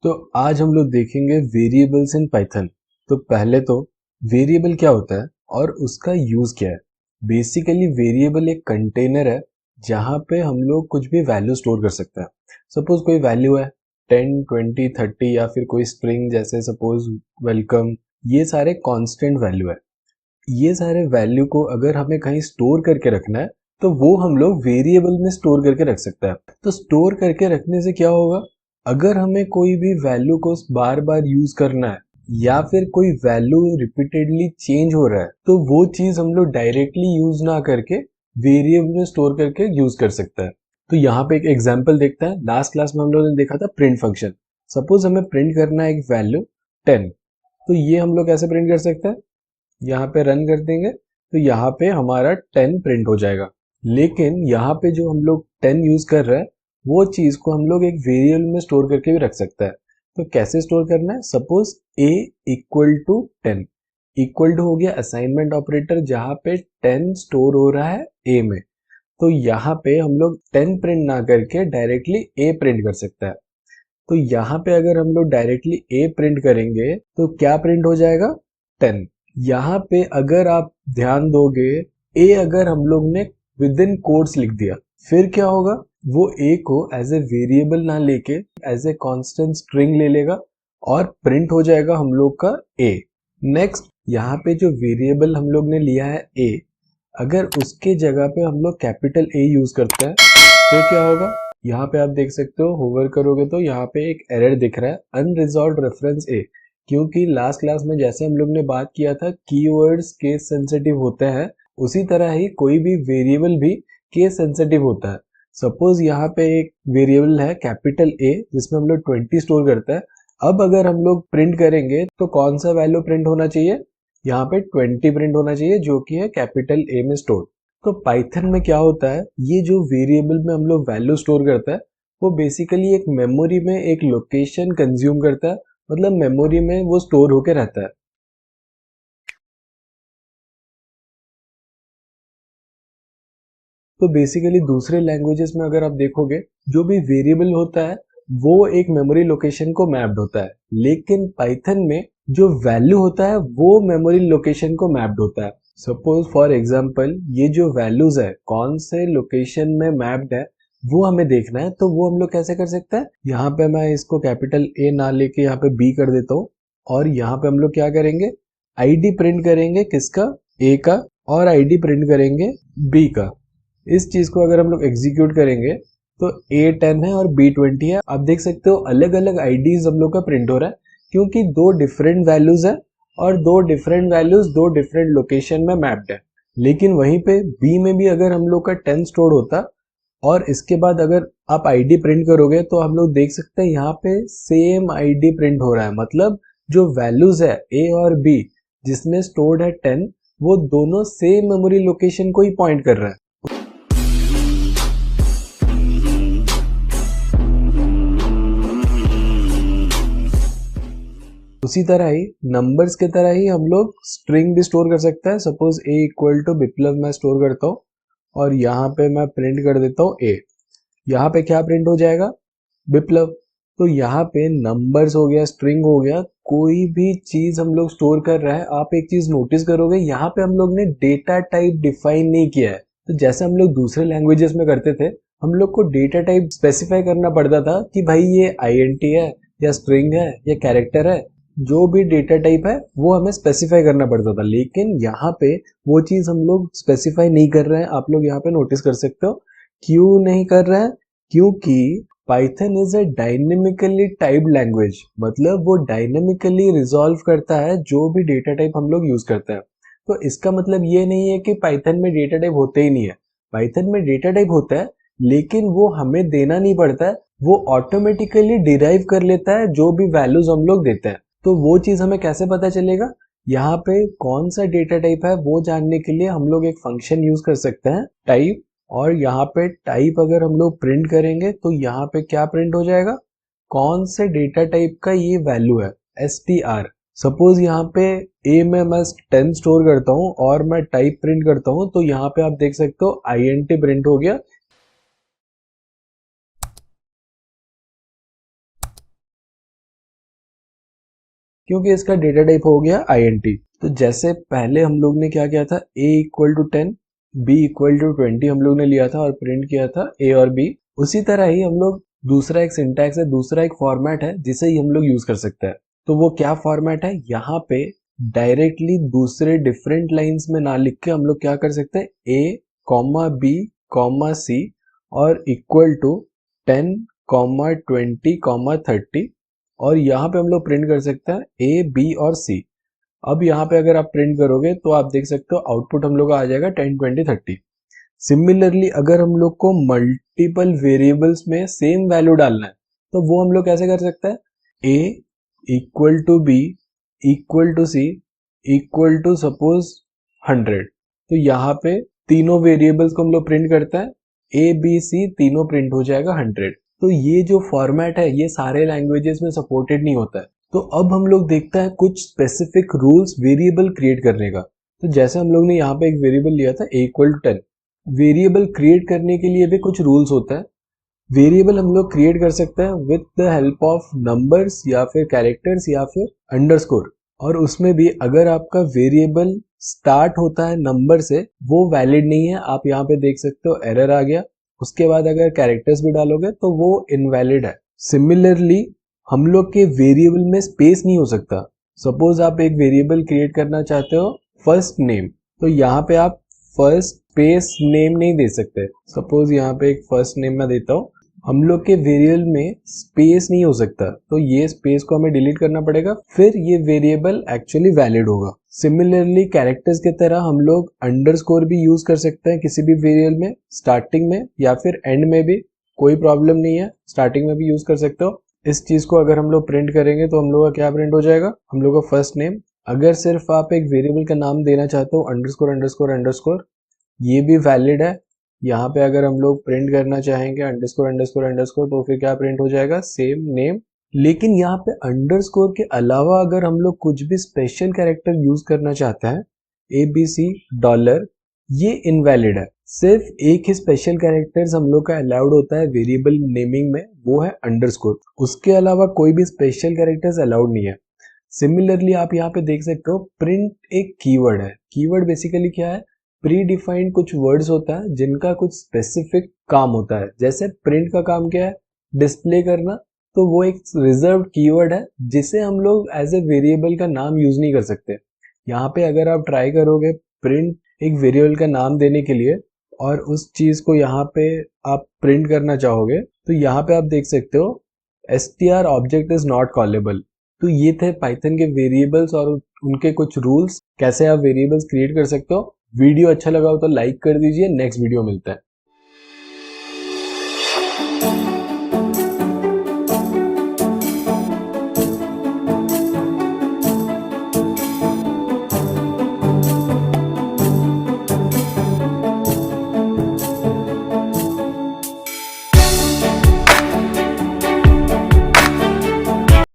तो आज हम लोग देखेंगे वेरिएबल्स इन पाइथन। तो पहले तो वेरिएबल क्या होता है और उसका यूज क्या है। बेसिकली वेरिएबल एक कंटेनर है जहाँ पे हम लोग कुछ भी वैल्यू स्टोर कर सकते हैं। सपोज कोई वैल्यू है 10, 20, 30 या फिर कोई स्ट्रिंग जैसे सपोज वेलकम, ये सारे कांस्टेंट वैल्यू है। ये सारे वैल्यू को अगर हमें कहीं स्टोर करके रखना है तो वो हम लोग वेरिएबल में स्टोर करके रख सकते हैं। तो स्टोर करके रखने से क्या होगा, अगर हमें कोई भी वैल्यू को बार बार यूज करना है या फिर कोई वैल्यू रिपीटेडली चेंज हो रहा है तो वो चीज हम लोग डायरेक्टली यूज ना करके वेरिएबल में स्टोर करके यूज कर सकते हैं। तो यहाँ पे एक एग्जांपल देखते हैं। लास्ट क्लास में हम लोगों ने देखा था प्रिंट फंक्शन। सपोज हमें प्रिंट करना है एक वैल्यू 10, तो ये हम लोग कैसे प्रिंट कर सकते हैं, यहाँ पे रन कर देंगे तो यहाँ पे हमारा 10 प्रिंट हो जाएगा। लेकिन यहाँ पे जो हम लोग 10 यूज कर रहे हैं वो चीज को हम लोग एक वेरिएबल में स्टोर करके भी रख सकते हैं। तो कैसे स्टोर करना है, suppose a equal to 10, equal to हो गया असाइनमेंट ऑपरेटर जहाँ पे 10 स्टोर हो रहा है a में। तो यहाँ पे हम लोग 10 प्रिंट ना करके डायरेक्टली a प्रिंट कर सकते हैं। तो यहाँ पे अगर हम लोग डायरेक्टली a प्रिंट करेंगे तो क्या प्रिंट हो जाएगा, 10। यहाँ पे अगर आप ध्यान दोगे a अगर हम लोग ने विद इन कोट्स लिख दिया फिर क्या होगा, वो a को एज ए वेरिएबल ना लेके एज ए कांस्टेंट स्ट्रिंग ले लेगा और प्रिंट हो जाएगा हम लोग का a। नेक्स्ट यहाँ पे जो वेरिएबल हम लोग ने लिया है a, अगर उसके जगह पे हम लोग कैपिटल A यूज करते हैं तो क्या होगा, यहाँ पे आप देख सकते हो होवर करोगे तो यहाँ पे एक एरर दिख रहा है अनरिजॉल्व्ड रेफरेंस ए। क्योंकि लास्ट क्लास में जैसे हम लोग ने बात किया था कीवर्ड्स केस सेंसिटिव होते हैं, उसी तरह ही कोई भी वेरिएबल भी केस सेंसिटिव होता है। सपोज यहाँ पे एक वेरिएबल है कैपिटल ए जिसमें हम लोग 20 स्टोर करते हैं। अब अगर हम लोग प्रिंट करेंगे तो कौन सा वैल्यू प्रिंट होना चाहिए, यहाँ पे 20 प्रिंट होना चाहिए जो कि है कैपिटल ए में स्टोर। तो पाइथन में क्या होता है, ये जो वेरिएबल में हम लोग वैल्यू स्टोर करते हैं वो बेसिकली एक मेमोरी में एक लोकेशन कंज्यूम करता है, मतलब मेमोरी में वो स्टोर होके रहता है। तो बेसिकली दूसरे लैंग्वेजेस में अगर आप देखोगे जो भी वेरिएबल होता है वो एक मेमोरी लोकेशन को मैप्ड होता है, लेकिन पाइथन में जो वैल्यू होता है वो मेमोरी लोकेशन को मैप्ड होता है। सपोज फॉर एग्जांपल ये जो वैल्यूज है कौन से लोकेशन में मैप्ड है वो हमें देखना है। तो वो हम लोग कैसे कर सकते हैं, यहाँ पे मैं इसको कैपिटल ए ना लेके यहाँ पे बी कर देता हूँ और यहाँ पे हम लोग क्या करेंगे, आईडी प्रिंट करेंगे किसका, ए का, और आईडी प्रिंट करेंगे बी का। इस चीज को अगर हम लोग एग्जीक्यूट करेंगे तो A10 है और B20 है। आप देख सकते हो अलग अलग आईडीज हम लोग का प्रिंट हो रहा है क्योंकि दो डिफरेंट वैल्यूज है और दो डिफरेंट वैल्यूज दो डिफरेंट लोकेशन में मैप्ड है। लेकिन वहीं पे B में भी अगर हम लोग का 10 स्टोर होता और इसके बाद अगर आप आईडी प्रिंट करोगे तो हम लोग देख सकते हैं यहाँ पे सेम आईडी प्रिंट हो रहा है। मतलब जो वैल्यूज है A और B जिसमें स्टोर्ड है 10 वो दोनों सेम मेमोरी लोकेशन को ही पॉइंट कर रहा है। उसी तरह ही नंबर्स की तरह ही हम लोग स्ट्रिंग भी स्टोर कर सकते हैं। सपोज a इक्वल टू विप्लव मैं स्टोर करता हूँ और यहाँ पे मैं प्रिंट कर देता हूँ a। यहाँ पे क्या प्रिंट हो जाएगा, विप्लव। तो यहाँ पे नंबर्स हो गया, स्ट्रिंग हो गया, कोई भी चीज हम लोग स्टोर कर रहे हैं। आप एक चीज नोटिस करोगे यहाँ पे हम लोग ने डेटा टाइप डिफाइन नहीं किया है। तो जैसे हम लोग दूसरे लैंग्वेजेस में करते थे, हम लोग को डेटा टाइप स्पेसिफाई करना पड़ता था कि भाई ये आईएनटी है या स्ट्रिंग है या कैरेक्टर है, जो भी डेटा टाइप है वो हमें स्पेसिफाई करना पड़ता था। लेकिन यहाँ पे वो चीज हम लोग स्पेसिफाई नहीं कर रहे हैं। आप लोग यहाँ पे नोटिस कर सकते हो क्यों नहीं कर रहे हैं, क्योंकि Python is a dynamically typed language. मतलब वो डायनेमिकली रिजॉल्व करता है जो भी डेटा टाइप हम लोग यूज करते हैं। तो इसका मतलब ये नहीं है कि पाइथन में डेटा टाइप होते ही नहीं है। पाइथन में डेटा टाइप होता है लेकिन वो हमें देना नहीं पड़ता है, वो ऑटोमेटिकली डिराइव कर लेता है जो भी वैल्यूज हम लोग देते हैं। तो वो चीज हमें कैसे पता चलेगा, यहाँ पे कौन सा डेटा टाइप है वो जानने के लिए हम लोग एक फंक्शन यूज कर सकते हैं टाइप। और यहाँ पे टाइप अगर हम लोग प्रिंट करेंगे तो यहाँ पे क्या प्रिंट हो जाएगा, कौन से डेटा टाइप का ये वैल्यू है, str। सपोज यहाँ पे a में मैं 10 स्टोर करता हूँ और मैं टाइप प्रिंट करता हूँ तो यहाँ पे आप देख सकते हो int प्रिंट हो गया। क्योंकि इसका डेटा टाइप हो गया int। तो जैसे पहले हम लोग ने क्या किया था, a equal to 10 b equal to 20 हम लोग ने लिया था और प्रिंट किया था a और b, उसी तरह ही हम लोग दूसरा एक सिंटैक्स है, दूसरा एक फॉर्मेट है जिसे ही हम लोग यूज कर सकते हैं। तो वो क्या फॉर्मेट है, यहाँ पे डायरेक्टली दूसरे डिफरेंट लाइंस में ना लिख के हम लोग क्या कर सकते हैं, a comma b comma c और इक्वल टू 10 कॉमा 20 कॉमा 30, और यहाँ पे हम लोग प्रिंट कर सकते हैं a b और c। अब यहाँ पे अगर आप प्रिंट करोगे तो आप देख सकते हो आउटपुट हम लोग का आ जाएगा 10 20 30। सिमिलरली अगर हम लोग को मल्टीपल वेरिएबल्स में सेम वैल्यू डालना है तो वो हम लोग कैसे कर सकते हैं, a equal to b equal to c equal to suppose 100। तो यहाँ पे तीनों वेरिएबल्स को हम लोग प्रिंट करते हैं, a b c तीनों प्रिंट हो जाएगा 100। तो ये जो फॉर्मेट है ये सारे लैंग्वेजेस में सपोर्टेड नहीं होता है। तो अब हम लोग देखते हैं कुछ स्पेसिफिक रूल्स वेरिएबल क्रिएट करने का। तो जैसे हम लोग ने यहाँ पे एक वेरिएबल लिया था a equal to 10, variable create करने के लिए भी कुछ रूल्स होता है। वेरिएबल हम लोग क्रिएट कर सकते हैं with the help of numbers या फिर कैरेक्टर्स या फिर अंडरस्कोर, और उसमें भी अगर आपका वेरिएबल स्टार्ट होता है नंबर से वो वैलिड नहीं है। आप यहाँ पे देख सकते हो एरर आ गया। उसके बाद अगर कैरेक्टर्स भी डालोगे तो वो इनवैलिड है। सिमिलरली हम लोग के वेरिएबल में स्पेस नहीं हो सकता। सपोज आप एक वेरिएबल क्रिएट करना चाहते हो फर्स्ट नेम, तो यहाँ पे आप फर्स्ट स्पेस नेम नहीं दे सकते। सपोज यहाँ पे एक फर्स्ट नेम मैं देता हूँ, हम लोग के वेरिएबल में स्पेस नहीं हो सकता, तो ये स्पेस को हमें डिलीट करना पड़ेगा, फिर ये वेरिएबल एक्चुअली वैलिड होगा। सिमिलरली कैरेक्टर्स की तरह हम लोग अंडरस्कोर भी यूज कर सकते हैं किसी भी वेरिएबल में, स्टार्टिंग में या फिर एंड में भी, कोई प्रॉब्लम नहीं है, स्टार्टिंग में भी यूज कर सकते हो। इस चीज को अगर हम लोग प्रिंट करेंगे तो हम लोग का क्या प्रिंट हो जाएगा, हम लोग का फर्स्ट नेम। अगर सिर्फ आप एक वेरिएबल का नाम देना चाहते हो अंडरस्कोर अंडरस्कोर अंडरस्कोर, ये भी वैलिड है। यहाँ पे अगर हम लोग प्रिंट करना चाहेंगे अंडरस्कोर अंडरस्कोर अंडरस्कोर तो फिर क्या प्रिंट हो जाएगा, सेम नेम। लेकिन यहाँ पे अंडरस्कोर के अलावा अगर हम लोग कुछ भी स्पेशल कैरेक्टर यूज करना चाहते हैं, ABC डॉलर, ये इनवैलिड है। सिर्फ एक ही स्पेशल कैरेक्टर्स हम लोग का अलाउड होता है वेरिएबल नेमिंग में, वो है अंडरस्कोर। उसके अलावा कोई भी स्पेशल कैरेक्टर्स अलाउड नहीं है। सिमिलरली आप यहाँ पे देख सकते हो प्रिंट एक कीवर्ड है। कीवर्ड बेसिकली क्या है, प्री डिफाइंड कुछ वर्ड्स होता है जिनका कुछ स्पेसिफिक काम होता है। जैसे प्रिंट का काम क्या है, डिस्प्ले करना, तो वो एक रिजर्व्ड कीवर्ड है जिसे हम लोग एज ए वेरिएबल का नाम यूज नहीं कर सकते। यहाँ पे अगर आप ट्राई करोगे प्रिंट एक वेरिएबल का नाम देने के लिए और उस चीज को यहाँ पे आप प्रिंट करना चाहोगे तो यहाँ पे आप देख सकते हो str object is not callable. तो ये थे पाइथन के वेरिएबल्स और उनके कुछ रूल्स, कैसे आप वेरिएबल्स क्रिएट कर सकते हो। वीडियो अच्छा लगा हो तो लाइक कर दीजिए। नेक्स्ट वीडियो मिलता है।